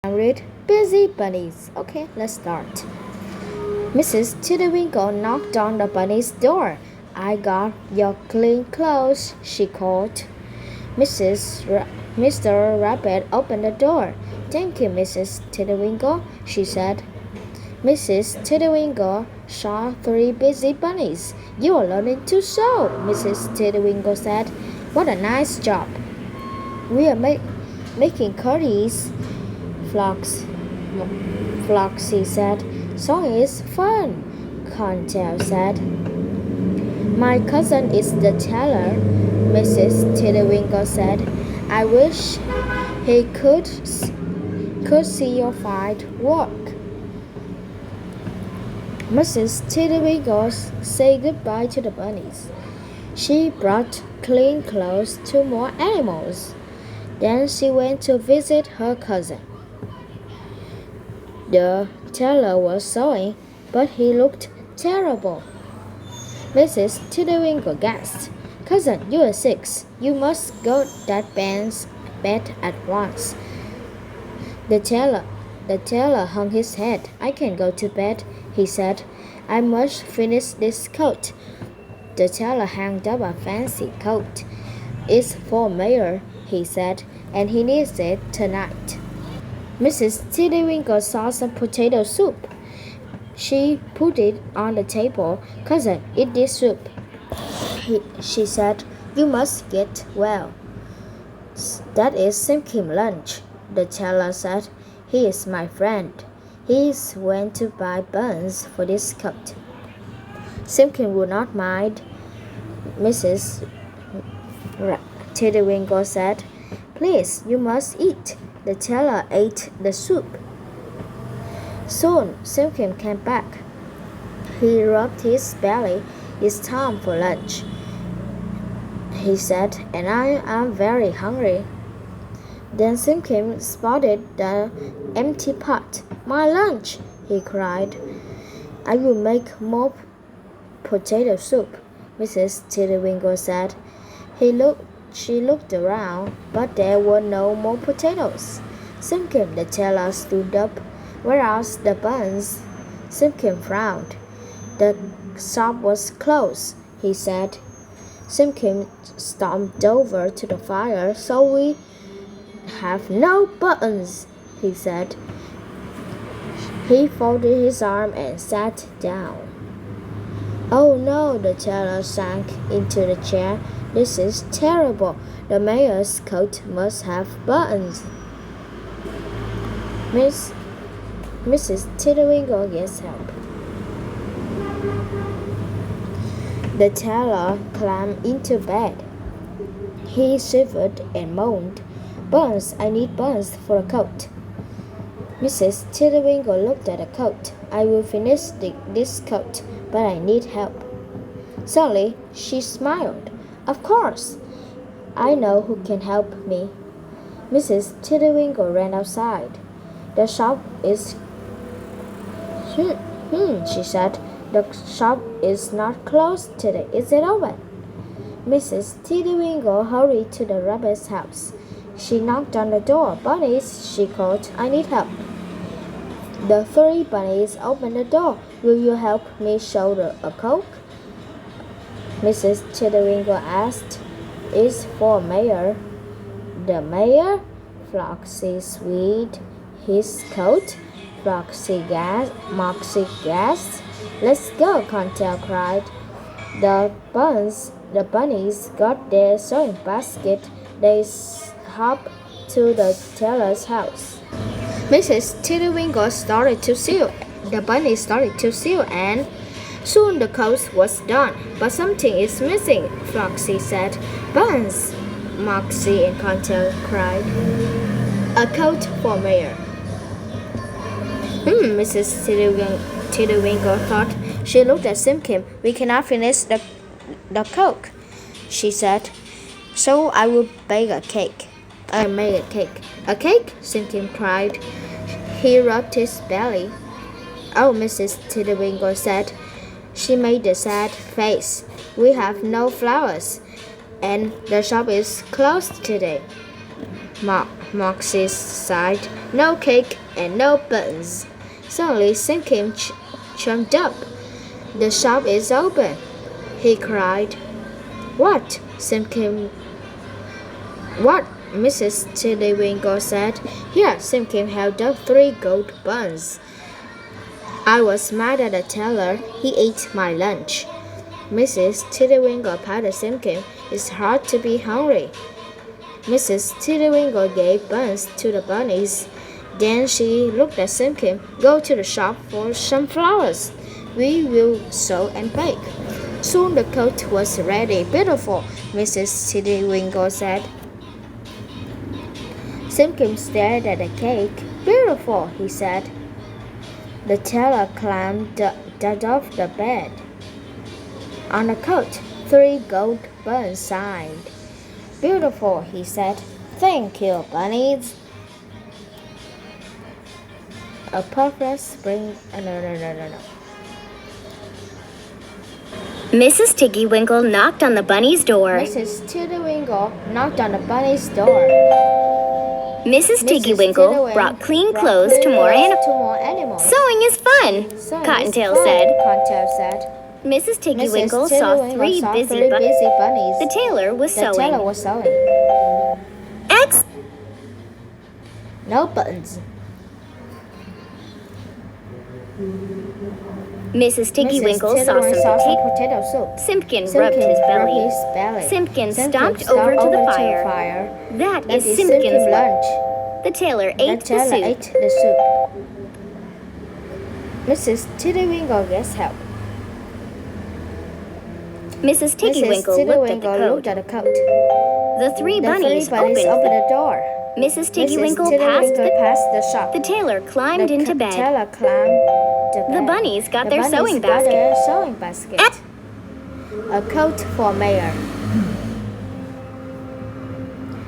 read Busy Bunnies. Okay, let's start. Mrs. Tiddlewinkle knocked on the bunny's door. I got your clean clothes, she called. Mr. Rabbit opened the door. Thank you, Mrs. Tiddlewinkle, she said. Mrs. Tiddlewinkle saw 3 busy bunnies. You are learning to sew, Mrs. Tiddlewinkle said. What a nice job. We are making curries, Floxy said. Sewing is fun, Contel said. My cousin is the tailor, Mrs. Tiddlewinkle said. I wish he could see your fine work. Mrs. Tiddlewinkle said goodbye to the bunnies. She brought clean clothes to more animals. Then she went to visit her cousin. The tailor was sewing, but he looked terrible. Mrs. Tiddlewinkle gasped. Cousin, you are 6. You must go to that bed at once. The tailor hung his head. I can't go to bed, he said. I must finish this coat. The tailor hung up a fancy coat. It's for Mayor, he said, and he needs it tonight. Mrs. Tiddlewinkle saw some potato soup. She put it on the table. Cousin, eat this soup, she said. You must get well. That is Simpkin's lunch, the tailor said. He is my friend. He went to buy buns for this coat. Simpkin would not mind, Mrs. Tiddlewinkle said. Please, you must eat. The tailor ate the soup. Soon, Simpkin came back. He rubbed his belly. It's time for lunch, he said, and I am very hungry. Then Simpkin spotted the empty pot. My lunch, he cried. I will make more potato soup, Mrs. Tiddlewinkle said. She looked around, but there were no more potatoes. Simpkin, the tailor, stood up. Where are the buns? Simpkin frowned. The shop was closed, he said. Simpkin stomped over to the fire. So we have no buttons, he said. He folded his arm and sat down. Oh no, the tailor sank into the chair. This is terrible. The mayor's coat must have buttons. Mrs. Tiddlewinkle gets help. The tailor climbed into bed. He shivered and moaned. Buns, I need buns for a coat. Mrs. Tiddlewinkle looked at the coat. I will finish this coat, but I need help. Suddenly, she smiled. Of course, I know who can help me. Mrs. Tiddlewinkle ran outside. The shop is... she said. The shop is not closed today. Is it open? Mrs. Tiddlewinkle hurried to the rabbit's house. She knocked on the door. Bunnies, she called. I need help. The 3 bunnies opened the door. Will you help me sew a coat? Mrs. Tiddlewinkle asked. It's for Mayor. The mayor? Floxy sweet his coat. Moxie gasped. Let's go, Contel cried. The bunnies got their sewing basket. They hopped to the tailor's house. Mrs. Tiddlewinkle started to sew. The bunnies started to sew, and soon the coat was done. But something is missing, Floxy said. Buns, Moxie and Contel cried. A coat for Mayor. Mrs. Tiddlewinkle thought. She looked at Simpkin. We cannot finish the coat, she said. So I will bake a cake. I made a cake. A cake? Simpkin cried. He rubbed his belly. Oh, Mrs. Tiddlewinkle said. She made a sad face. We have no flowers, and the shop is closed today. Moxie sighed. No cake and no buns. Suddenly, Sim Kim jumped up. The shop is open, he cried. What? What? Mrs. Tiddlywinkle said. Here, Sim Kim held up 3 gold buns. I was mad at the teller. He ate my lunch. Mrs. Tiddlywinkle patted Sim Kim. It's hard to be hungry. Mrs. Tiddlywinkle gave buns to the bunnies. Then she looked at Sim Kim. Go to the shop for some flowers. We will sew and bake. Soon the coat was ready. Beautiful, Mrs. Tiddlywinkle said. Sim Kim stared at the cake. Beautiful, he said. The tailor climbed off the bed. On the coat, 3 gold buns signed. Beautiful, he said. Thank you, bunnies. A perfect spring. No. Mrs. Tiggywinkle knocked on the bunny's door. Mrs. Tiddlywinkle knocked on the bunny's door. Mrs. Tiggywinkle brought clean clothes to more animals. Sewing is fun, Cottontail said. Mrs. Tiggywinkle saw 3 busy bunnies. The tailor was sewing. X. No buttons. Mrs. Tiggywinkle saw some potato soup. Simpkin rubbed his belly. Simpkin stomped over to the fire. That is Simpkin's lunch. The tailor ate the soup. Mrs. Tiddlywinkle gets help. Mrs. Tiggywinkle looked at the coat. The 3 bunnies opened the door. Mrs. Tiggywinkle passed the shop. The tailor climbed into bed. The bunnies got their sewing basket. A coat for mayor.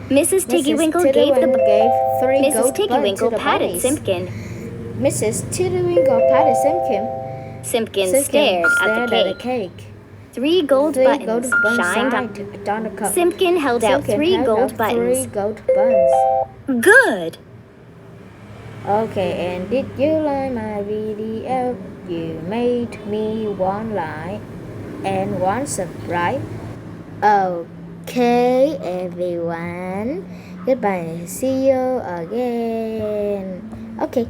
Mrs. Tiggywinkle gave 3 Mrs. gold Tiggywinkle buns to the patted bunnies. Simpkin. Mrs. Tiddlywinkle patted Simpkin. Simpkin stared at the cake. 3 gold buttons shined on the cup. Simpkin held out 3 gold buttons. 3 gold buns. Good! Okay, and did you like my video? You made me 1 like and 1 subscribe. Okay, everyone. Goodbye. See you again. Okay.